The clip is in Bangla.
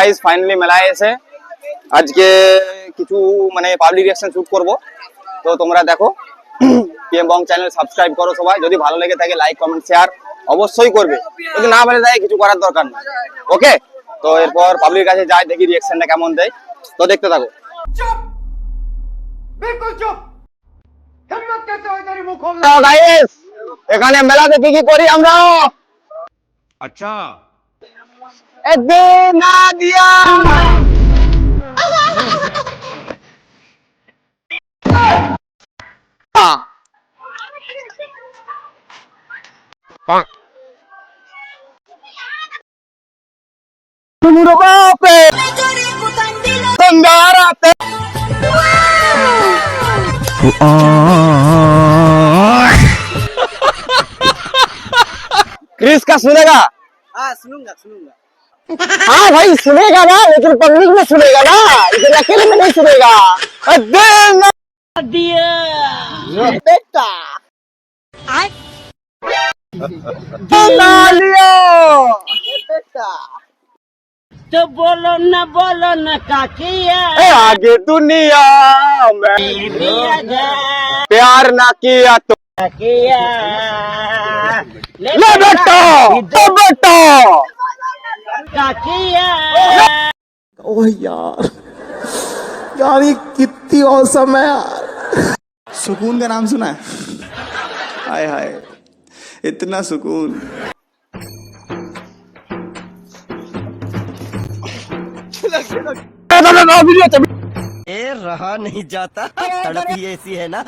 গাইস ফাইনালি মেলায় এসে আজকে কিছু মানে পাবলিক রিঅ্যাকশন শুট করব, তো তোমরা দেখো। পিএম বং চ্যানেল সাবস্ক্রাইব করো সবাই, যদি ভালো লেগে থাকে লাইক কমেন্ট শেয়ার অবশ্যই করবে, যদি না ভালো লাগে কিছু করার দরকার নেই। ওকে, তো এরপর পাবলিক কাছে যাই, দেখি রিঅ্যাকশনটা কেমন দেয়, তো দেখতে থাকো। চুপ, বিলকুল চুপ। হিম্মত कैसे হয় तेरी মুখ খোলনা। গাইস এখানে মেলাতে কি কি করি আমরা? আচ্ছা, না দিয়া क्रिस का सुनेगा? हाँ सुनूंगा सुनूंगा। हाँ भाई सुनेगा ना, लेकिन पब्लिक में सुनेगा ना, इधर अकेले में नहीं सुनेगा। बेटा बेटा तो बोलो ना काकिया आगे दुनिया में प्यार ना किया तो काकिया ले बेटा, तो बेटा काकिया। ओह यार, यार ये कितनी औसम है यार। सुकून का नाम सुना है? हाय हाय, इतना सुकून। ए रहा नहीं जाता, तड़प ही ऐसी है ना।